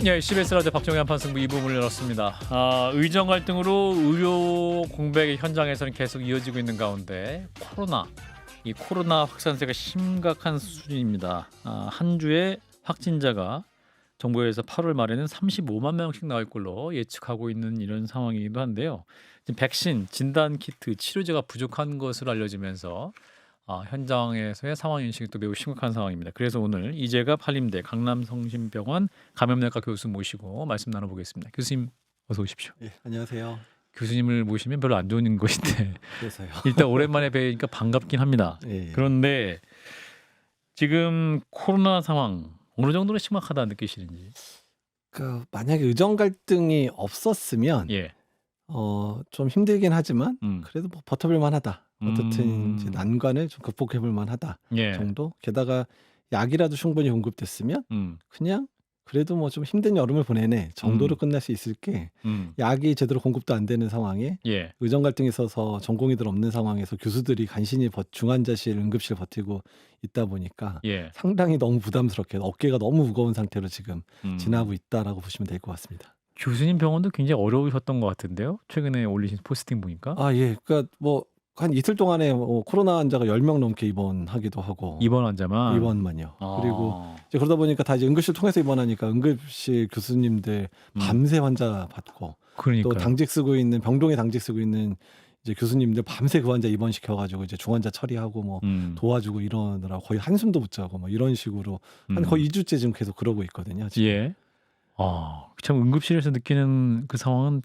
예, CBS 라디오 박정희 한판 승부 2부 문을 열었습니다. 의정 갈등으로 의료 공백의 현장에서는 계속 이어지고 있는 가운데 이 코로나 확산세가 심각한 수준입니다. 한 주에 확진자가 정부에서 8월 말에는 35만 명씩 나올 걸로 예측하고 있는 이런 상황이기도 한데요. 지금 백신, 진단 키트, 치료제가 부족한 것으로 알려지면서 현장에서의 상황 인식이 또 매우 심각한 상황입니다. 그래서 오늘 이재갑 한림대 강남성심병원 감염내과 교수 모시고 말씀 나눠보겠습니다. 교수님 어서 오십시오. 예, 안녕하세요. 교수님을 모시면 별로 안 좋은 것인데 그래서요. 일단 오랜만에 뵈니까 반갑긴 합니다. 예. 그런데 지금 코로나 상황 어느 정도로 심각하다 느끼시는지? 만약에 의정 갈등이 없었으면 예. 좀 힘들긴 하지만 음. 그래도 뭐 버텨볼 만하다. 어떻든 이제 음. 난관을 좀 극복해볼 만하다 예. 정도. 게다가 약이라도 충분히 공급됐으면 그냥 그래도 뭐 좀 힘든 여름을 보내네 정도로 끝날 수 있을 게 약이 제대로 공급도 안 되는 상황에 예. 의정 갈등이 있어서 전공의들 없는 상황에서 교수들이 간신히 중환자실, 응급실 버티고 있다 보니까 예. 상당히 너무 부담스럽게 어깨가 너무 무거운 상태로 지금 지나고 음. 있다라고 보시면 될 것 같습니다. 교수님 병원도 굉장히 어려우셨던 것 같은데요. 최근에 올리신 포스팅 보니까. 예. 그러니까 뭐 한 이틀 동안에 코로나 환자가 10명 넘게 입원하기도 하고 입원 환자만. 입원만요. 그리고 이제 그러다 보니까 다 이제 응급실 통해서 입원하니까 응급실 교수님들 밤새 환자 받고 또 그러니까요. 당직 쓰고 있는 병동에 당직 쓰고 있는 이제 교수님들 밤새 그 환자 입원시켜 가지고 이제 중환자 처리하고 뭐 도와주고 이러느라 거의 한숨도 못 자고 뭐 이런 식으로 한 거의 2주째 지금 계속 그러고 있거든요. 지금. 예. 참 응급실에서 느끼는 그 상황은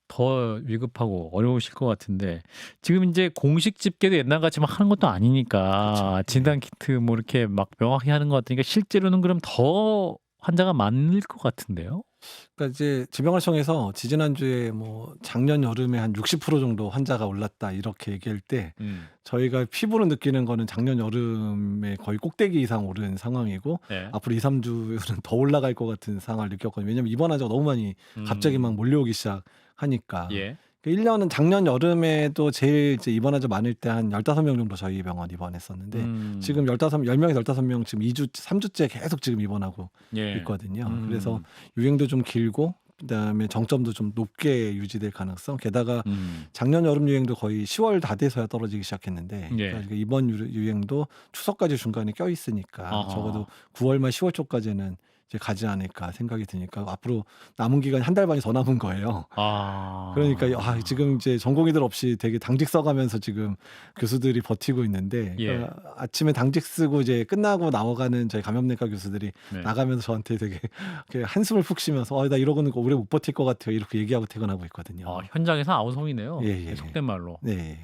더 위급하고 어려우실 것 같은데 지금 이제 공식 집계도 옛날같이 막 하는 것도 아니니까 그렇죠. 진단 키트 뭐 이렇게 막 명확히 하는 것 같으니까 실제로는 그럼 더 환자가 많을 것 같은데요. 그러니까 이제 지병관청에서 지지난주에 뭐 작년 여름에 한 60% 정도 환자가 올랐다 이렇게 얘기할 때 저희가 피부로 느끼는 거는 작년 여름에 거의 꼭대기 이상 오른 상황이고 네. 앞으로 2-3주는 더 올라갈 것 같은 상황을 느꼈거든요. 왜냐면 입원 환자가 너무 많이 갑자기 막 몰려오기 시작하니까. 예. 1년은 작년 여름에도 제일 이제 입원 환자 많을 때 한 15명 정도 저희 병원 입원했었는데 지금 10명에서 15명 지금 2주, 3주째 계속 지금 입원하고 예. 있거든요. 그래서 유행도 좀 길고 그다음에 정점도 좀 높게 유지될 가능성. 게다가 작년 여름 유행도 거의 10월 다 돼서야 떨어지기 시작했는데 예. 그러니까 이번 유행도 추석까지 중간에 껴 있으니까 아하. 적어도 9월 말 10월 초까지는 이제 가지 않을까 생각이 드니까 앞으로 남은 기간이 한 달 반이 더 남은 거예요. 그러니까 지금 이제 전공의들 없이 되게 당직 써가면서 지금 교수들이 버티고 있는데 예. 그러니까 아침에 당직 쓰고 이제 끝나고 나와가는 저희 감염내과 교수들이 네. 나가면서 저한테 되게 한숨을 푹 쉬면서 나 이러고는 오래 못 버틸 것 같아요 이렇게 얘기하고 퇴근하고 있거든요. 현장에서 아우성이네요. 예. 속된 말로. 네.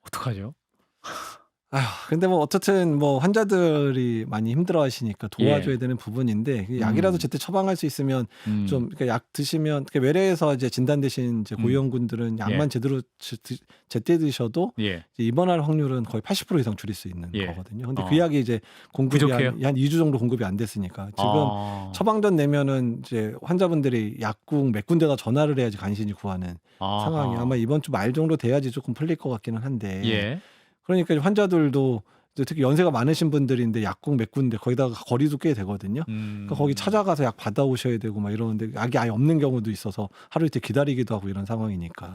어떡하죠? 근데 뭐 어쨌든 뭐 환자들이 많이 힘들어하시니까 도와줘야 예. 되는 부분인데 약이라도 제때 처방할 수 있으면 좀 그러니까 약 드시면 외래에서 이제 진단되신 이제 고위험군들은 약만 예. 제대로 제때 드셔도 예. 이제 입원할 확률은 거의 80% 이상 줄일 수 있는 예. 거거든요. 근데 그 약이 이제 공급이 부족해요? 한 2주 정도 공급이 안 됐으니까 지금 처방전 내면은 이제 환자분들이 약국 몇 군데다 전화를 해야지 간신히 구하는 상황이 아마 이번 주 말 정도 돼야지 조금 풀릴 것 같기는 한데. 예. 그러니까 환자들도 특히 연세가 많으신 분들인데 약국 몇 군데 거기다가 거리도 꽤 되거든요. 그러니까 거기 찾아가서 약 받아오셔야 되고 막 이러는데 약이 아예 없는 경우도 있어서 하루 이틀 기다리기도 하고 이런 상황이니까.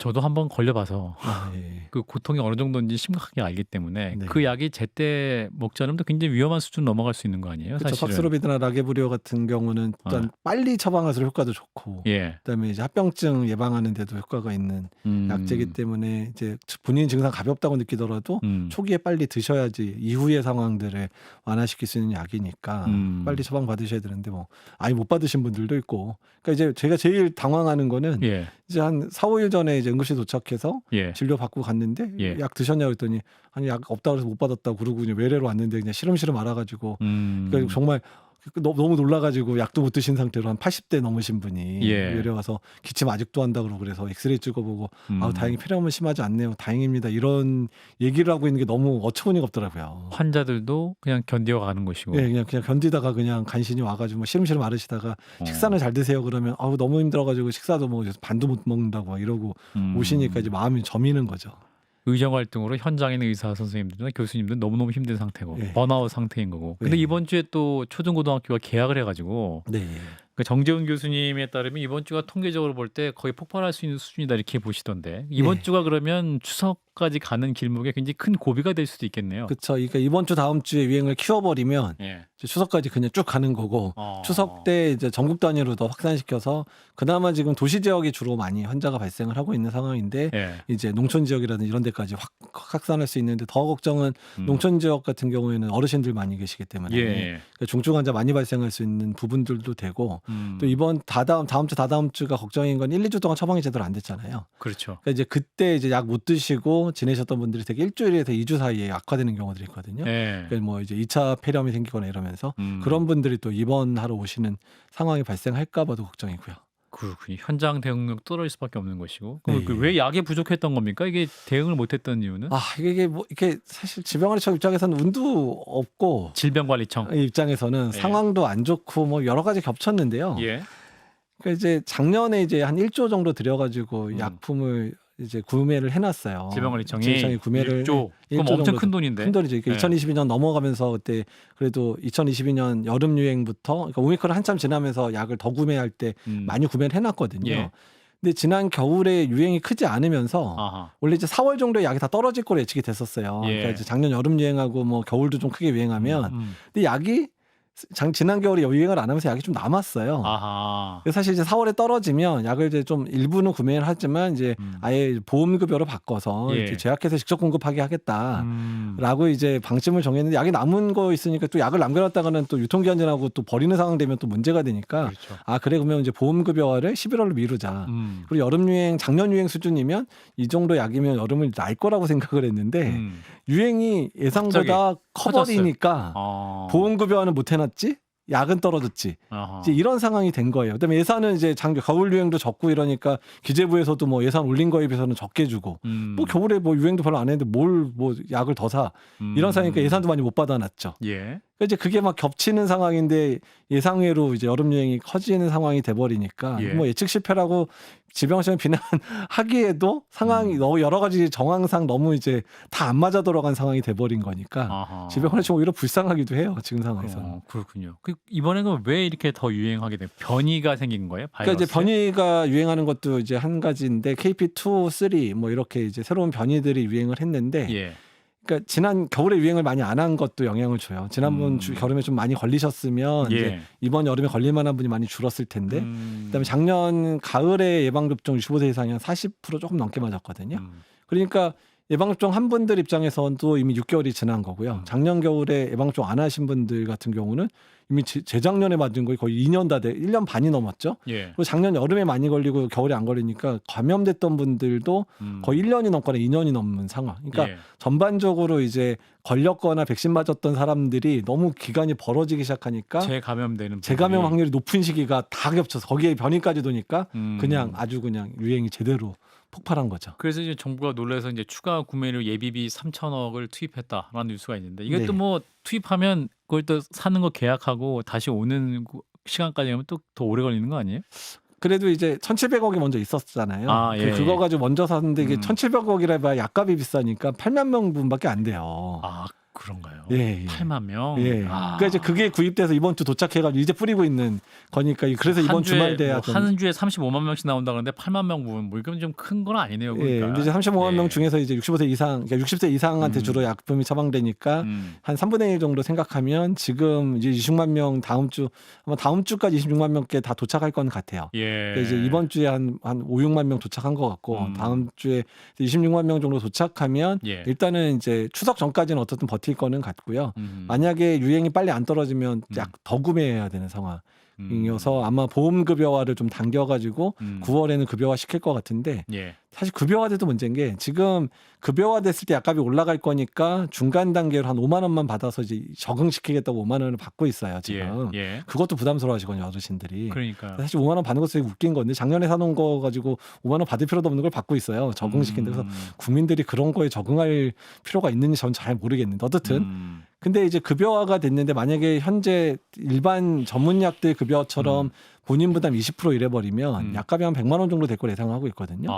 저도 한번 걸려봐서 예. 그 고통이 어느 정도인지 심각하게 알기 때문에 네. 그 약이 제때 먹지 않으면 또 굉장히 위험한 수준 넘어갈 수 있는 거 아니에요? 그렇죠. 사실은. 팍스로비드나 라게브리오 같은 경우는 일단 빨리 처방할수록 효과도 좋고 예. 그다음에 이제 합병증 예방하는 데도 효과가 있는 약제이기 때문에 이제 본인 증상 가볍다고 느끼더라도 초기에 빨리 드셔야지 이후의 상황들을 완화시킬 수 있는 약이니까 빨리 처방 받으셔야 되는데 뭐 아예 못 받으신 분들도 있고. 그러니까 이제 제가 제일 당황하는 거는 예. 이제 한 4-5일 전에 이제 응급실 도착해서 예. 진료 받고 갔는데 예. 약 드셨냐고 했더니 아니 약 없다고 해서 못 받았다고 그러고 그냥 외래로 왔는데 그냥 시름시름 알아가지고 그러니까 정말 너무 놀라가지고 약도 못 드신 상태로 한 80대 넘으신 분이 예. 외래 와서 기침 아직도 한다 그러고 그래서 엑스레이 찍어보고 다행히 폐렴은 심하지 않네요. 다행입니다. 이런 얘기를 하고 있는 게 너무 어처구니가 없더라고요. 환자들도 그냥 견뎌가는 것이고. 예, 그냥 견디다가 그냥 간신히 와가지고 뭐 시름시름 앓으시다가 식사는 잘 드세요 그러면 너무 힘들어가지고 식사도 뭐 반도 못 먹는다고 막 이러고 오시니까 이제 마음이 저미는 거죠. 의정 활동으로 현장에 있는 의사 선생님들이나 교수님들은 너무너무 힘든 상태고 네. 번아웃 상태인 거고. 근데 네. 이번 주에 또 초중고등학교가 개학을 해가지고 네. 그 정재훈 교수님에 따르면 이번 주가 통계적으로 볼 때 거의 폭발할 수 있는 수준이다 이렇게 보시던데 이번 네. 주가 그러면 추석까지 가는 길목에 굉장히 큰 고비가 될 수도 있겠네요. 그렇죠. 그러니까 이번 주 다음 주에 유행을 키워버리면 예. 이제 추석까지 그냥 쭉 가는 거고 추석 때 이제 전국 단위로 더 확산시켜서 그나마 지금 도시 지역이 주로 많이 환자가 발생을 하고 있는 상황인데 예. 이제 농촌 지역이라든지 이런 데까지 확산할 수 있는데 더 걱정은 농촌 지역 같은 경우에는 어르신들 많이 계시기 때문에 예. 그러니까 중증 환자 많이 발생할 수 있는 부분들도 되고 또 이번 다다음 주 다다음 주가 걱정인 건 1, 2주 동안 처방이 제대로 안 됐잖아요. 그렇죠. 그러니까 이제 그때 이제 약 못 드시고 지내셨던 분들이 되게 일주일에서 2주 사이에 악화되는 경우들이 있거든요. 예. 그러니까 뭐 이제 2차 폐렴이 생기거나 이러면서 그런 분들이 또 입원하러 오시는 상황이 발생할까 봐도 걱정이고요. 그렇군요. 현장 대응력 떨어질 수밖에 없는 것이고. 네. 그럼 왜 약이 부족했던 겁니까? 이게 대응을 못했던 이유는? 이게 뭐 이게 사실 질병관리청 입장에서는 운도 없고 질병관리청. 입장에서는 예. 상황도 안 좋고 뭐 여러 가지 겹쳤는데요. 예. 그러니까 이제 작년에 이제 한 1조 정도 들여가지고 약품을 이제 구매를 해놨어요. 질병관리청이 구매를 1조. 그럼 1조 엄청 정도 큰 돈인데. 큰 돈이죠. 그러니까 네. 2022년 넘어가면서 그때 그래도 2022년 여름 유행부터 그러니까 오미크론 한참 지나면서 약을 더 구매할 때 많이 구매를 해놨거든요. 예. 근데 지난 겨울에 유행이 크지 않으면서 아하. 원래 이제 4월 정도에 약이 다 떨어질 거로 예측이 됐었어요. 예. 그러니까 이제 작년 여름 유행하고 뭐 겨울도 좀 크게 유행하면 근데 약이 지난 겨울에 유행을 안 하면서 약이 좀 남았어요. 아하. 그래서 사실 이제 4월에 떨어지면 약을 이제 좀 일부는 구매를 하지만 이제 아예 보험급여로 바꿔서 예. 이제 제약회사 직접 공급하게 하겠다라고 이제 방침을 정했는데 약이 남은 거 있으니까 또 약을 남겨놨다가는 또 유통기한 지나고 또 버리는 상황 되면 또 문제가 되니까 그렇죠. 그래 그러면 이제 보험급여화를 11월로 미루자. 그리고 여름 유행 작년 유행 수준이면 이 정도 약이면 여름을 날 거라고 생각을 했는데 유행이 예상보다 커버리니까 보험급여화는 못 해놨지 약은 떨어졌지 아하. 이제 이런 상황이 된 거예요. 그다음에 예산은 이제 겨울 유행도 적고 이러니까 기재부에서도 뭐 예산 올린 거에 비해서는 적게 주고 뭐 겨울에 뭐 유행도 별로 안 했는데 뭘 뭐 약을 더 사 이런 상황이니까 예산도 많이 못 받아놨죠. 예. 그러니까 이제 그게 막 겹치는 상황인데 예상외로 이제 여름 유행이 커지는 상황이 돼버리니까 예. 뭐 예측 실패라고 질병청에 비난하기에도 상황이 너무 여러 가지 정황상 너무 이제 다 안 맞아 돌아간 상황이 돼버린 거니까 아하. 질병관리청 오히려 불쌍하기도 해요 지금 상황에서. 그렇군요. 이번에는 왜 이렇게 더 유행하게 된 변이가 생긴 거예요? 바이러스? 그러니까 이제 변이가 유행하는 것도 이제 한 가지인데 KP2, 3 뭐 이렇게 이제 새로운 변이들이 유행을 했는데. 예. 그러니까 지난 겨울에 유행을 많이 안 한 것도 영향을 줘요. 지난번 겨울에 좀 많이 걸리셨으면 예. 이제 이번 여름에 걸릴 만한 분이 많이 줄었을 텐데 그다음에 작년 가을에 예방접종 65세 이상이 한 40% 조금 넘게 맞았거든요. 그러니까 예방접종 한 분들 입장에서도 이미 6개월이 지난 거고요. 작년 겨울에 예방접종 안 하신 분들 같은 경우는 이미 재작년에 맞은 거에 거의 2년 다 돼 1년 반이 넘었죠. 예. 그리고 작년 여름에 많이 걸리고 겨울에 안 걸리니까 감염됐던 분들도 거의 1년이 넘거나 2년이 넘는 상황. 그러니까 예. 전반적으로 이제 걸렸거나 백신 맞았던 사람들이 너무 기간이 벌어지기 시작하니까 재감염 확률이 높은 시기가 다 겹쳐서 거기에 변이까지 도니까 그냥 아주 그냥 유행이 제대로 폭발한 거죠. 그래서 이제 정부가 놀라서 이제 추가 구매료 예비비 3천억을 투입했다라는 뉴스가 있는데 이것도 네. 뭐 투입하면 그걸 또 사는 거 계약하고 다시 오는 시간까지 하면 또 더 오래 걸리는 거 아니에요? 그래도 이제 1,700억이 먼저 있었잖아요. 예. 그거 가지고 먼저 샀는데 이게 1,700억이라 해봐야 약값이 비싸니까 8만 명분밖에 안 돼요. 그런가요? 예. 8만 명. 예. 그러니까 이제 그게 구입돼서 이번 주 도착해가지고 이제 뿌리고 있는 거니까 그래서 이번 주말 돼야 한 주에 35만 명씩 나온다 그러는데 8만 명분 뭐 이건 좀 큰 건 아니네요. 그러니까. 예. 근데 이제 35만 명 중에서 이제 65세 이상, 그러니까 60세 이상한테 주로 약품이 처방되니까 한 3분의 1 정도 생각하면 지금 이제 26만 명 다음 주까지 26만 명께 다 도착할 건 같아요. 예. 그러니까 이제 이번 주에 한 5, 6만 명 도착한 것 같고 다음 주에 26만 명 정도 도착하면 일단은 이제 추석 전까지는 어떻든 버틸 거는 같고요. 만약에 유행이 빨리 안 떨어지면 약 더 구매해야 되는 상황이어서 아마 보험급여화를 좀 당겨가지고 9월에는 급여화 시킬 것 같은데 사실 급여화돼도 문제인 게 지금 급여화 됐을 때 약값이 올라갈 거니까 중간 단계로 한 5만 원만 받아서 이제 적응시키겠다고 5만 원을 받고 있어요 지금. 그것도 부담스러워하시거든요 어르신들이. 그러니까. 사실 5만 원 받는 것도 되게 웃긴 건데 작년에 사놓은 거 가지고 5만 원 받을 필요도 없는 걸 받고 있어요 적응시킨다. 그래서 국민들이 그런 거에 적응할 필요가 있는지 저는 잘 모르겠는데 어떻든. 근데 이제 급여화가 됐는데 만약에 현재 일반 전문약들 급여처럼 본인 부담 20% 이래버리면 약값이 한 100만 원 정도 될 걸 예상하고 있거든요.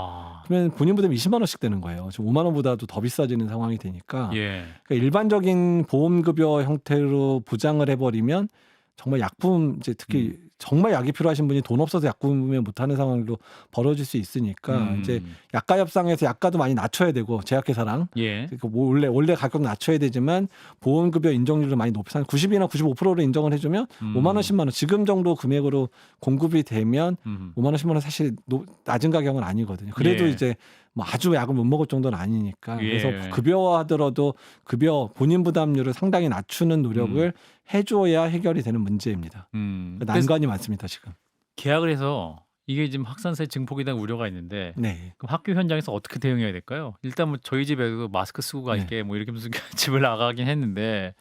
그러면 본인 부담 20만 원씩 되는 거예요. 지금 5만 원보다도 더 비싸지는 상황이 되니까 예. 그러니까 일반적인 보험급여 형태로 보장을 해버리면 정말 약품 이제 특히 정말 약이 필요하신 분이 돈 없어서 약 구매 못하는 상황도 벌어질 수 있으니까 이제 약가 협상에서 약가도 많이 낮춰야 되고 제약회사랑 예. 그러니까 뭐 원래 가격 낮춰야 되지만 보험급여 인정률을 많이 높여서 한 90이나 95%를 인정을 해주면 5만 원, 10만 원 지금 정도 금액으로 공급이 되면 5만 원, 10만 원 사실 낮은 가격은 아니거든요. 그래도 예. 이제 뭐 아주 약을 못 먹을 정도는 아니니까 예. 그래서 급여하더라도 급여 본인 부담률을 상당히 낮추는 노력을 해줘야 해결이 되는 문제입니다. 난관이 많습니다 지금. 계약을 해서 이게 지금 확산세 증폭에 대한 우려가 있는데 네. 그럼 학교 현장에서 어떻게 대응해야 될까요? 일단 뭐 저희 집에도 마스크 쓰고 갈게 뭐 이렇게 무슨 집을 나가긴 했는데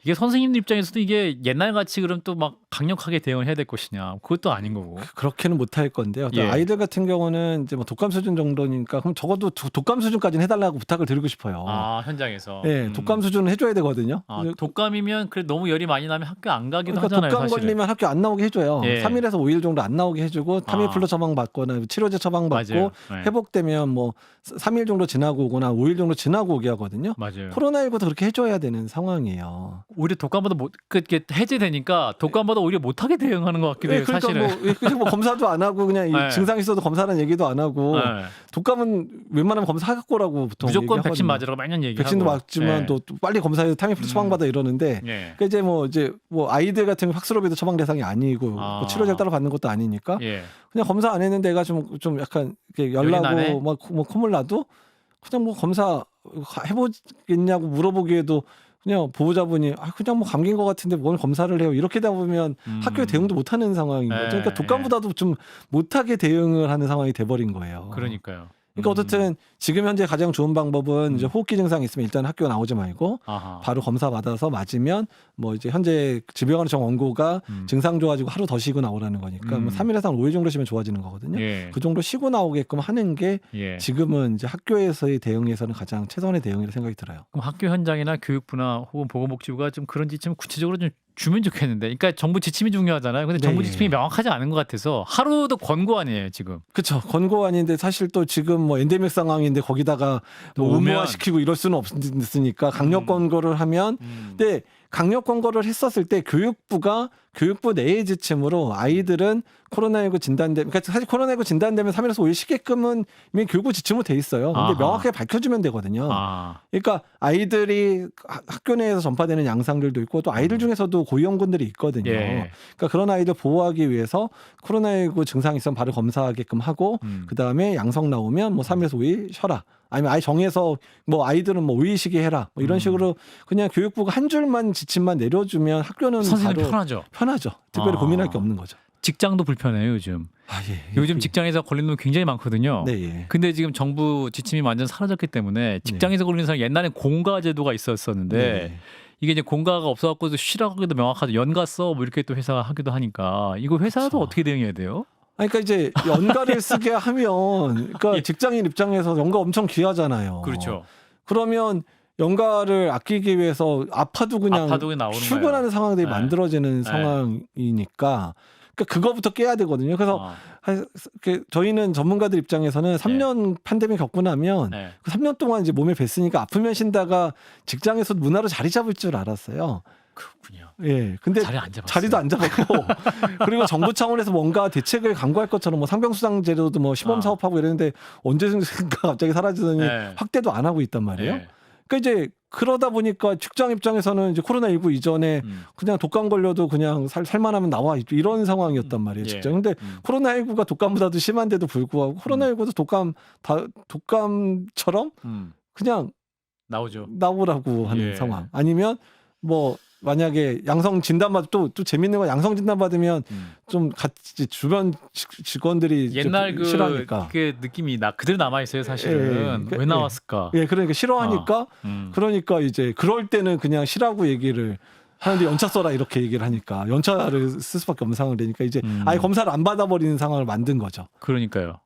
이게 선생님들 입장에서도 이게 옛날 같이 그럼 또 막 강력하게 대응을 해야 될 것이냐 그것도 아닌 거고. 그렇게는 못할 건데요. 예. 아이들 같은 경우는 이제 뭐 독감 수준 정도니까 그럼 적어도 독감 수준까지는 해달라고 부탁을 드리고 싶어요. 아 현장에서. 네, 독감 수준은 해줘야 되거든요. 아, 독감이면 그래 너무 열이 많이 나면 학교 안 가기도 그러니까 하잖아요. 독감 사실은. 걸리면 학교 안 나오게 해줘요. 예. 3일에서 5일 정도 안 나오게 해주고 타미플루 처방받거나 치료제 처방받고 맞아요. 네. 회복되면 뭐 3일 정도 지나고 오거나 5일 정도 지나고 오게 하거든요. 맞아요. 코로나19도 그렇게 해줘야 되는 상황이에요. 오히려 독감보다 그게 해제되니까 독감보다 오히려 못하게 대응하는 것 같기도 해요. 그러니까 사실은. 뭐 검사도 안 하고 그냥 네. 증상 있어도 검사라는 얘기도 안 하고 네. 독감은 웬만하면 검사할 거라고 보통 무조건 얘기하거든요. 백신 맞으라고 매년 얘기하고. 백신도 맞지만 또 빨리 검사해서 타미플루 처방받아 이러는데 예. 그러니까 이제 뭐 아이들 같은 확스러비도 처방 대상이 아니고 뭐 치료제를 따로 받는 것도 아니니까 예. 그냥 검사 안 했는데 애가 좀 약간 이렇게 열이 나네? 열나고 막 뭐 콧물 나도 그냥 뭐 검사 해보겠냐고 물어보기에도 그냥 보호자분이 그냥 뭐 감기인 것 같은데 뭘 검사를 해요 이렇게 되다 보면 학교에 대응도 못하는 상황인 거죠. 그러니까 독감보다도 좀 못하게 대응을 하는 상황이 돼버린 거예요. 그러니까요. 그러니까 어쨌든 지금 현재 가장 좋은 방법은 이제 호흡기 증상이 있으면 일단 학교 나오지 말고 아하. 바로 검사 받아서 맞으면 뭐 이제 현재 질병관리청 원고가 증상 좋아지고 하루 더 쉬고 나오라는 거니까 뭐 3일에서 한 5일 정도 쉬면 좋아지는 거거든요. 예. 그 정도 쉬고 나오게끔 하는 게 예. 지금은 이제 학교에서의 대응에서는 가장 최선의 대응이라고 생각이 들어요. 그럼 학교 현장이나 교육부나 혹은 보건복지부가 좀 그런 지침을 구체적으로 좀 주면 좋겠는데, 그러니까 정부 지침이 중요하잖아요. 근데 정부 네. 지침이 명확하지 않은 것 같아서 하루도 권고 아니에요 지금. 그렇죠. 권고안인데 사실 또 지금 뭐 엔데믹 상황인데 거기다가 뭐 오면. 의무화시키고 이럴 수는 없으니까 강력 권고를 하면 근데 강력 권고를 했었을 때 교육부 내의 지침으로 아이들은 코로나19 진단되면 그러니까 사실 코로나19 진단되면 3일에서 5일 쉬게끔은 이미 교육부 지침으로 돼 있어요. 근데 아하. 명확하게 밝혀주면 되거든요. 아. 그러니까 아이들이 학교 내에서 전파되는 양상들도 있고 또 아이들 중에서도 고위험군들이 있거든요. 예. 그러니까 그런 아이들 보호하기 위해서 코로나19 증상이 있으면 바로 검사하게끔 하고 그다음에 양성 나오면 뭐 3일에서 5일 쉬어라. 아니면 아예 정해서 뭐 아이들은 뭐 5일 쉬게 해라. 뭐 이런 식으로 그냥 교육부가 한 줄만 지침만 내려주면 학교는 선생님 바로 편하죠. 특별히 고민할 게 없는 거죠. 직장도 불편해요 요즘. 예. 요즘 직장에서 걸리는 놈 굉장히 많거든요. 네, 예. 근데 지금 정부 지침이 완전 사라졌기 때문에 직장에서 걸리는 사람 옛날에 공가 제도가 있었었는데 네. 이게 이제 공가가 없어갖고 쉬라고 하기도 명확하죠. 연가 써 뭐 이렇게 또 회사가 하기도 하니까 이거 회사도 그렇죠. 어떻게 대응해야 돼요? 그러니까 이제 연가를 쓰게 하면 그러니까 직장인 입장에서 연가 엄청 귀하잖아요. 그렇죠. 그러면 연가를 아끼기 위해서 아파도 그냥 나오는 출근하는 상황들이 네. 만들어지는 네. 상황이니까 그러니까 그거부터 깨야 되거든요. 그래서 저희는 전문가들 입장에서는 3년 팬데믹 겪고 나면 네. 그 3년 동안 이제 몸에 뱄으니까 아프면 쉰다가 직장에서 문화로 자리 잡을 줄 알았어요. 그렇군요. 예. 근데 자리 안 잡았어요. 자리도 안 잡았고 그리고 정부 차원에서 뭔가 대책을 강구할 것처럼 뭐 상병수당 제도도 뭐 시범 사업하고 이랬는데 언제든가 갑자기 사라지더니 네. 확대도 안 하고 있단 말이에요. 네. 그러니까 이제 그러다 보니까 직장 입장에서는 이제 코로나19 이전에 그냥 독감 걸려도 그냥 살만하면 나와 이런 상황이었단 말이에요. 예. 직장. 근데 코로나19가 독감보다도 심한데도 불구하고 코로나19도 독감처럼 그냥 나오죠. 나오라고 하는 예. 상황. 아니면 뭐 만약에 양성 진단 또 재밌는 건 양성 진단 받으면 좀 같이 주변 직원들이 옛날 좀 싫어하니까. 그 느낌이 그대로 남아 있어요 사실은. 왜 나왔을까? 예, 그러니까 싫어하니까 그러니까 이제 그럴 때는 그냥 쉬라고 얘기를 하는데 연차 써라 이렇게 얘기를 하니까 연차를 쓸 수밖에 없는 상황이 되니까 이제 아예 검사를 안 받아버리는 상황을 만든 거죠. 그러니까요.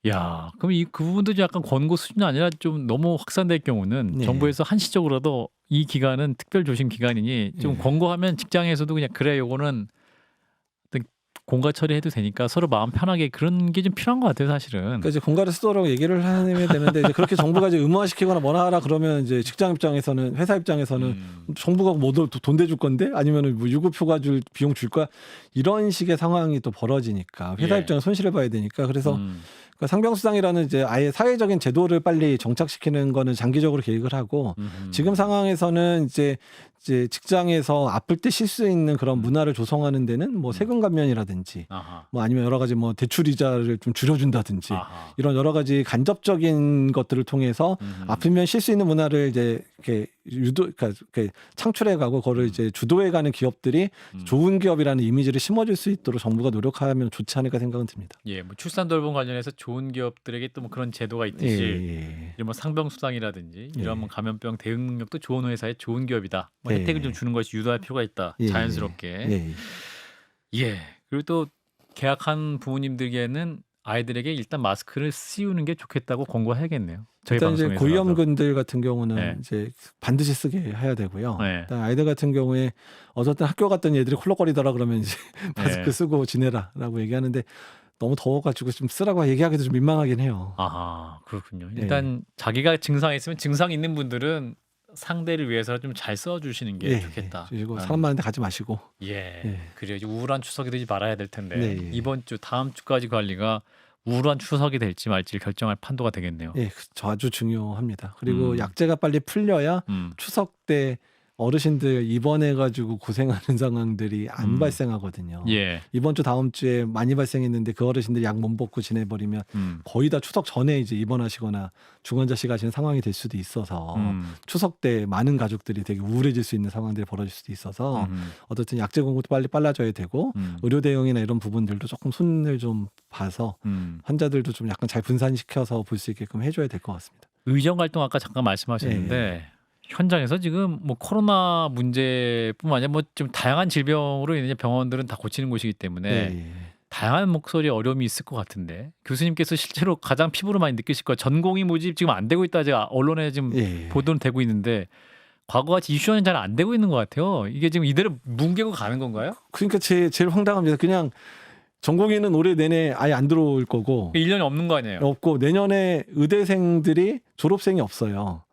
야, 그럼 그 부분도 약간 권고 수준이 아니라 좀 너무 확산될 경우는 네. 정부에서 한시적으로도 이 기간은 특별 조심 기간이니 좀 네. 권고하면 직장에서도 그냥 그래 요거는 공가 처리해도 되니까 서로 마음 편하게 그런 게 좀 필요한 것 같아요, 사실은. 그러니까 이제 공가를 쓰도록 얘기를 하면 되는데 이제 그렇게 정부가 이제 의무화시키거나 뭐나 하라 그러면 이제 직장 입장에서는 회사 입장에서는 정부가 뭐 돈 대줄 건데 아니면은 뭐 유급휴가 줄 비용 줄 거야 이런 식의 상황이 또 벌어지니까 회사 예. 입장에 손실을 봐야 되니까 그래서 음. 그러니까 상병수당이라는 이제 아예 사회적인 제도를 빨리 정착시키는 거는 장기적으로 계획을 하고 지금 상황에서는 이제 직장에서 아플 때 쉴 수 있는 그런 문화를 조성하는 데는 뭐 세금 감면이라든지 아하. 뭐 아니면 여러 가지 뭐 대출 이자를 좀 줄여준다든지 아하. 이런 여러 가지 간접적인 것들을 통해서 아프면 쉴 수 있는 문화를 이제 이렇게 그러니까 이렇게 창출해가고 그거를 이제 주도해가는 기업들이 좋은 기업이라는 이미지를 심어줄 수 있도록 정부가 노력하면 좋지 않을까 생각은 듭니다. 예, 뭐 출산 돌봄 관련해서 좋은 기업들에게 또 뭐 그런 제도가 예, 있듯이 예. 이런 뭐 상병수당이라든지 예. 이런 뭐 감염병 대응 능력도 좋은 회사에 좋은 기업이다. 뭐 예. 혜택을 좀 주는 것이 유도할 필요가 있다. 예. 자연스럽게. 예. 예. 그리고 또 계약한 부모님들에게는 아이들에게 일단 마스크를 씌우는 게 좋겠다고 권고해야겠네요. 저희 일단 이제 방송에서. 고위험군들 같은 경우는 네. 이제 반드시 쓰게 해야 되고요. 네. 일단 아이들 같은 경우에 어쨌든 학교 갔더니 애들이 콜록거리더라 그러면 이제 마스크 네. 쓰고 지내라라고 얘기하는데 너무 더워가지고 좀 쓰라고 얘기하기도 좀 민망하긴 해요. 아하, 그렇군요. 예. 일단 자기가 증상이 있으면 증상 있는 분들은 상대를 위해서 좀 잘 써주시는 게 좋겠다. 그리고 사람 많은데 가지 마시고. 예. 예. 그래요. 이제 우울한 추석이 되지 말아야 될 텐데 네. 이번 주 다음 주까지 관리가 우울한 추석이 될지 말지를 결정할 판도가 되겠네요. 예, 저 아주 중요합니다. 그리고 음. 약제가 빨리 풀려야 음. 추석 때 어르신들 입원해가지고 고생하는 상황들이 안 발생하거든요. 예. 이번 주 다음 주에 많이 발생했는데 그 어르신들 약 못 먹고 지내버리면 거의 다 추석 전에 이제 입원하시거나 중환자실 가시는 상황이 될 수도 있어서 추석 때 많은 가족들이 되게 우울해질 수 있는 상황들이 벌어질 수도 있어서 어쨌든 약제 공급도 빨리 빨라져야 되고 의료 대응이나 이런 부분들도 조금 손을 좀 봐서 환자들도 좀 약간 잘 분산시켜서 볼 수 있게끔 해줘야 될 것 같습니다. 의정 활동 아까 잠깐 말씀하셨는데 현장에서 지금 뭐 코로나 문제뿐만 아니라 뭐 좀 다양한 질병으로 인해 병원들은 다 고치는 곳이기 때문에 다양한 목소리 어려움이 있을 것 같은데 교수님께서 실제로 가장 피부로 많이 느끼실 거예요. 전공의 모집 지금 안 되고 있다 제가 언론에 지금 보도는 되고 있는데 과거같이 이슈화는 잘 안 되고 있는 것 같아요. 이게 지금 이대로 뭉개고 가는 건가요? 그러니까 제일 황당합니다. 그냥 전공의는 올해 내내 아예 안 들어올 거고 1년이 없는 거 아니에요? 없고 내년에 의대생들이 졸업생이 없어요.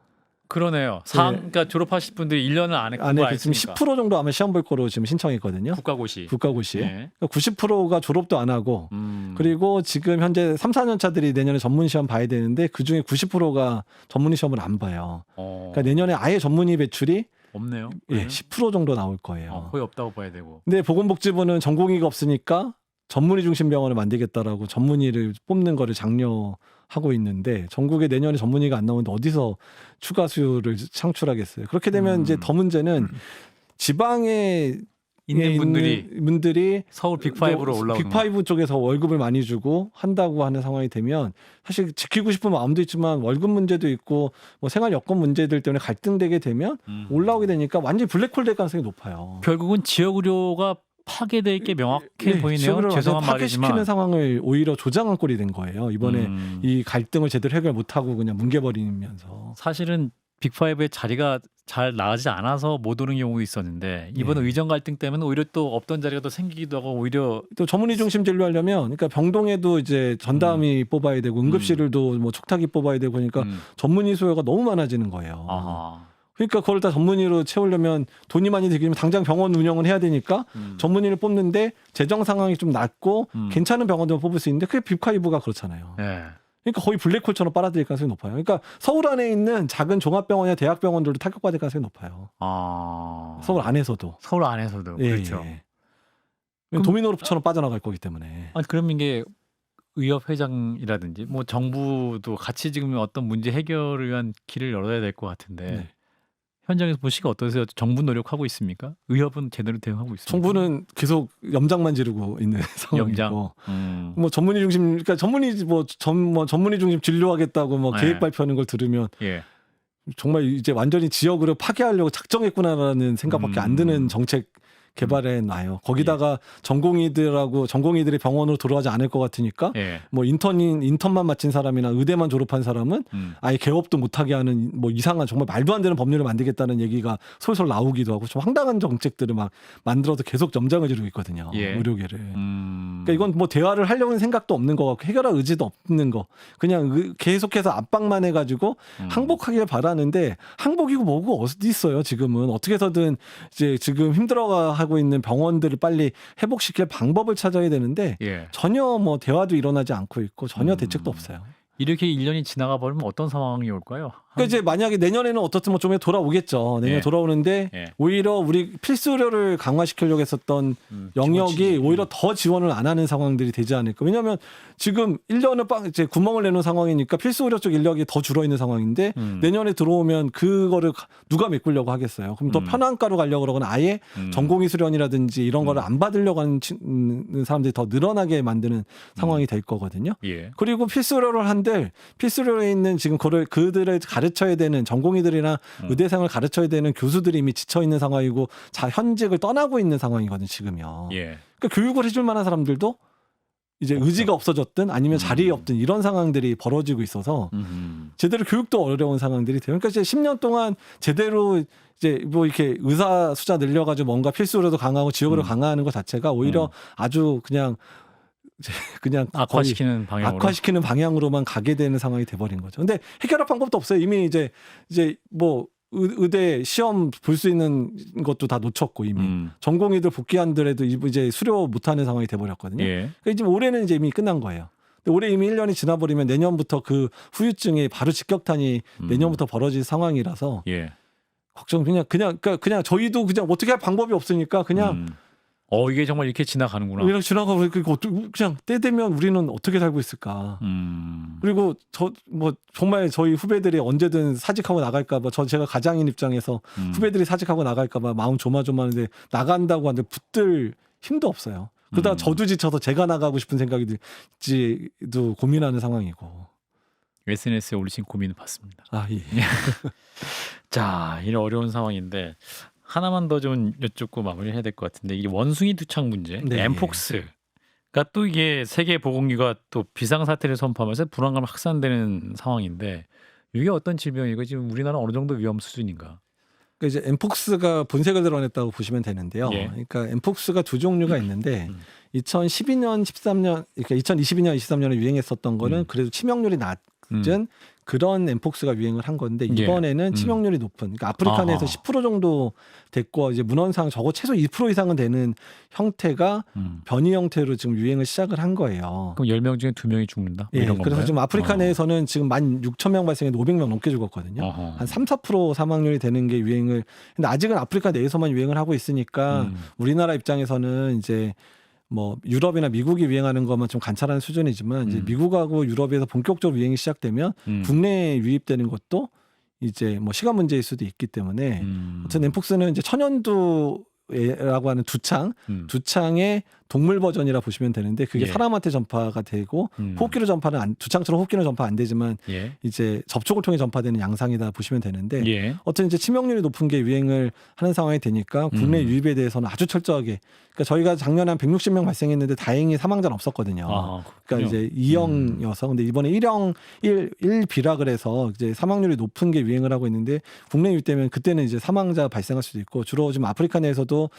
그러네요. 그러니까 졸업하실 분들이 1년을 안 했고 안에 지금 10% 정도 아마 시험 볼 거로 지금 신청했거든요. 국가고시. 예. 90%가 졸업도 안 하고 그리고 지금 현재 3, 4년 차들이 내년에 전문 시험 봐야 되는데 그중에 90%가 전문의 시험을 안 봐요. 그러니까 내년에 아예 전문의 배출이 없네요. 예, 10% 정도 나올 거예요. 거의 없다고 봐야 되고. 근데 보건복지부는 전공의가 없으니까 전문의 중심 병원을 만들겠다라고 전문의를 뽑는 거를 장려하고 있는데 전국에 내년에 전문의가 안 나오는데 어디서 추가 수요를 창출하겠어요. 그렇게 되면 이제 더 문제는 지방에 있는 분들이 서울 빅5로 올라오는 빅5 쪽에서 월급을 많이 주고 한다고 하는 상황이 되면 사실 지키고 싶은 마음도 있지만 월급 문제도 있고 뭐 생활 여건 문제들 때문에 갈등되게 되면 올라오게 되니까 완전히 블랙홀 될 가능성이 높아요. 결국은 지역 의료가 파괴될 게 명확해 보이네요. 죄송한 파괴시키는 말이지만 상황을 오히려 조장한 꼴이 된 거예요. 이번에 이 갈등을 제대로 해결 못하고 그냥 뭉개버리면서. 사실은 빅5의 자리가 잘 나가지 않아서 못 오는 경우도 있었는데 이번에 의정 갈등 때문에 오히려 또 없던 자리가 또 생기기도 하고 오히려 또 전문의 중심 진료하려면 그러니까 병동에도 이제 전담이 뽑아야 되고 응급실도 뭐 촉탁이 뽑아야 되고 그러니까 전문의 수요가 너무 많아지는 거예요. 아하. 그러니까 그걸 다 전문의로 채우려면 돈이 많이 들기면 당장 병원 운영은 해야 되니까 전문의를 뽑는데 재정 상황이 좀 낮고 괜찮은 병원들만 뽑을 수 있는데 그게 빅5가 그렇잖아요. 네. 그러니까 거의 블랙홀처럼 빨아들일 가능성이 높아요. 그러니까 서울 안에 있는 작은 종합병원이나 대학병원들도 타격받을 가능성이 높아요. 서울 안에서도. 서울 안에서도 그렇죠. 도미노처럼 빠져나갈 거기 때문에. 아니 그럼 이게 의협 회장이라든지 뭐 정부도 같이 지금 어떤 문제 해결을 위한 길을 열어야 될 것 같은데 현장에서 보시기가 어떠세요? 정부 노력하고 있습니까? 의협은 제대로 대응하고 있습니까? 정부는 계속 염장만 지르고 있는 상황이고, 뭐 전문의 중심, 그러니까 전문의 중심 진료하겠다고 뭐 계획 발표하는 걸 들으면 정말 이제 완전히 지역으로 파괴하려고 작정했구나라는 생각밖에 안 드는 정책 개발해 놔요. 거기다가 전공의들이 병원으로 들어가지 않을 것 같으니까 예. 뭐 인턴만 마친 사람이나 의대만 졸업한 사람은 아예 개업도 못하게 하는 뭐 이상한 정말 말도 안 되는 법률을 만들겠다는 얘기가 솔솔 나오기도 하고 좀 황당한 정책들을 막 만들어서 계속 점장을 지르고 있거든요. 예. 의료계를. 그러니까 이건 뭐 대화를 하려는 생각도 없는 거 같고 해결할 의지도 없는 거. 그냥 계속해서 압박만 해가지고 항복하길 바라는데 항복이고 뭐고 어디 있어요 지금은. 어떻게 해서든 이제 지금 힘들어하고 있는 병원들을 빨리 회복시킬 방법을 찾아야 되는데 예. 전혀 뭐 대화도 일어나지 않고 있고 전혀 대책도 없어요. 이렇게 1년이 지나가 버리면 어떤 상황이 올까요? 그러니까 이제 만약에 내년에는 어떻든 뭐 좀 돌아오겠죠. 내년 예. 돌아오는데 예. 오히려 우리 필수 의료를 강화시키려고 했었던 영역이 지원치지. 오히려 더 지원을 안 하는 상황들이 되지 않을까. 왜냐하면 지금 1년을 이제 구멍을 내놓은 상황이니까 필수 의료 쪽 인력이 더 줄어 있는 상황인데 내년에 들어오면 그거를 누가 메꾸려고 하겠어요. 그럼 더 편한가로 가려고 그러거나 아예 전공의 수련이라든지 이런 거를 안 받으려고 하는 사람들이 더 늘어나게 만드는 상황이 될 거거든요. 예. 그리고 필수 의료를 한들 필수 의료에 있는 지금 그들을 가르쳐야 되는 전공의들이나 의대생을 가르쳐야 되는 교수들이 이미 지쳐 있는 상황이고 현직을 떠나고 있는 상황이거든요, 지금요. 예. 그러니까 교육을 해줄 만한 사람들도 이제 없죠. 의지가 없어졌든 아니면 자리에 없든 이런 상황들이 벌어지고 있어서 제대로 교육도 어려운 상황들이 돼요. 그러니까 이제 10년 동안 제대로 이제 뭐 이렇게 의사 숫자 늘려가지고 뭔가 필수 의료도 강화하고 지역으로 강화하는 것 자체가 오히려 아주 그냥 악화시키는 방향으로. 악화시키는 방향으로만 가게 되는 상황이 돼버린 거죠. 근데 해결할 방법도 없어요. 이미 이제 뭐 의대 시험 볼 수 있는 것도 다 놓쳤고 이미 전공의들 복귀한들에도 이제 수료 못하는 상황이 돼버렸거든요. 예. 그러니까 지금 올해는 이제 이미 끝난 거예요. 근데 올해 이미 1년이 지나버리면 내년부터 그 후유증이 바로 직격탄이 내년부터 벌어질 상황이라서 예. 걱정 그냥 저희도 그냥 어떻게 할 방법이 없으니까 그냥 이게 정말 이렇게 지나가는구나. 이렇게 지나가고 그냥 때 되면 우리는 어떻게 살고 있을까. 그리고 뭐 정말 저희 후배들이 언제든 사직하고 나갈까봐 제가 가장인 입장에서 후배들이 사직하고 나갈까봐 마음 조마조마한데 나간다고 하는데 붙들 힘도 없어요. 그러다가 저도 지쳐서 제가 나가고 싶은 생각이 들지도 고민하는 상황이고. SNS에 올리신 고민을 봤습니다. 아 예. 자, 이런 어려운 상황인데 하나만 더 좀 여쭙고 마무리해야 될 것 같은데 이게 원숭이 두창 문제, 네. 엠폭스가 또 이게 세계 보건기구가 또 비상 사태를 선포하면서 불안감 확산되는 상황인데 이게 어떤 질병이고 지금 우리나라 어느 정도 위험 수준인가? 그러니까 이제 엠폭스가 본색을 드러냈다고 보시면 되는데요. 예. 그러니까 엠폭스가 두 종류가 있는데 2012년, 13년, 그러니까 2022년, 23년에 유행했었던 거는 그래도 치명률이 낮은 그런 엠폭스가 유행을 한 건데 이번에는 치명률이 높은, 그러니까 아프리카 내에서 10% 정도 됐고 이제 문헌상 적어 최소 2% 이상은 되는 형태가 변이 형태로 지금 유행을 시작을 한 거예요. 그럼 10명 중에 2명이 죽는다? 뭐 예, 이런 그래서 건가요? 지금 아프리카 내에서는 지금 16,000명 발생했는데 500명 넘게 죽었거든요. 한 3, 4% 사망률이 되는 게 유행을. 근데 아직은 아프리카 내에서만 유행을 하고 있으니까 우리나라 입장에서는 이제 뭐 유럽이나 미국이 유행하는 것만 좀 관찰하는 수준이지만 이제 미국하고 유럽에서 본격적으로 유행이 시작되면 국내에 유입되는 것도 이제 뭐 시간 문제일 수도 있기 때문에 어쨌든 엠폭스는 이제 천연두라고 하는 두창의 동물 버전이라 보시면 되는데 그게 예. 사람한테 전파가 되고 호흡기로 전파는 두창처럼 호흡기로 전파 안 되지만 예. 이제 접촉을 통해 전파되는 양상이다 보시면 되는데 예. 어떤 이제 치명률이 높은 게 유행을 하는 상황이 되니까 국내 유입에 대해서는 아주 철저하게, 그러니까 저희가 작년에 한 160명 발생했는데 다행히 사망자는 없었거든요. 그러니까 이제 2형이어서 근데 이번에 1B라 그래서 이제 사망률이 높은 게 유행을 하고 있는데 국내 유입되면 그때는 이제 사망자 발생할 수도 있고 주로 지금 아프리카 내에서도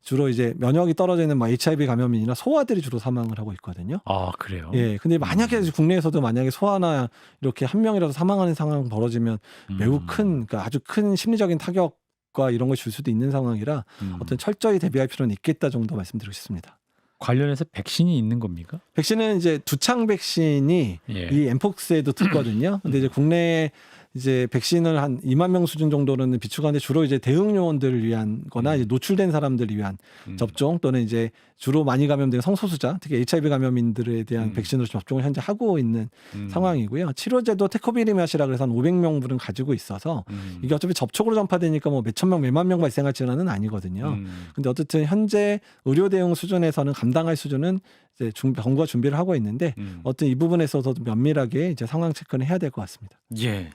주로 이제 면역이 떨어지는 뭐 HIV 감염인이나 소아들이 주로 사망을 하고 있거든요. 아, 그래요? 예. 근데 만약에 국내에서도 만약에 소아나 이렇게 한 명이라도 사망하는 상황 벌어지면 매우 큰, 그러니까 아주 큰 심리적인 타격과 이런 걸 줄 수도 있는 상황이라 어떤 철저히 대비할 필요는 있겠다 정도 말씀드리고 싶습니다. 관련해서 백신이 있는 겁니까? 백신은 이제 두창 백신이 예. 이 엠폭스에도 듣거든요. 근데 이제 국내에 이제 백신을 한 2만 명 수준 정도는 비추가는데 주로 이제 대응 요원들을 위한 거나 이제 노출된 사람들을 위한 접종 또는 이제 주로 많이 감염된 성소수자, 특히 HIV 감염인들에 대한 백신으로 접종을 현재 하고 있는 상황이고요. 치료제도 테코비리맛이라 그래서 한 500명분은 가지고 있어서 이게 어차피 접촉으로 전파되니까 뭐 몇천 명, 몇만 명 발생할 지는 아니거든요. 근데 어쨌든 현재 의료 대응 수준에서는 감당할 수준은 이제 정부가 준비를 하고 있는데 어떤 이 부분에 있어서도 면밀하게 이제 상황 체크는 해야 될 것 같습니다. 예.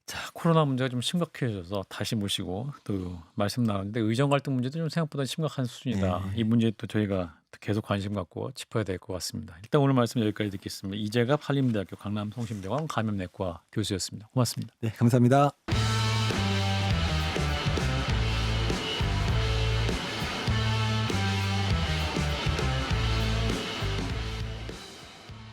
자, 코로나 문제가 좀 심각해져서 다시 모시고 또 말씀 나왔는데 의정 갈등 문제도 좀 생각보다 심각한 수준이다. 네. 이 문제에 또 저희가 계속 관심 갖고 짚어야 될 것 같습니다. 일단 오늘 말씀 여기까지 듣겠습니다. 이재갑 한림대학교 강남성심대원 감염내과 교수였습니다. 고맙습니다. 네, 감사합니다.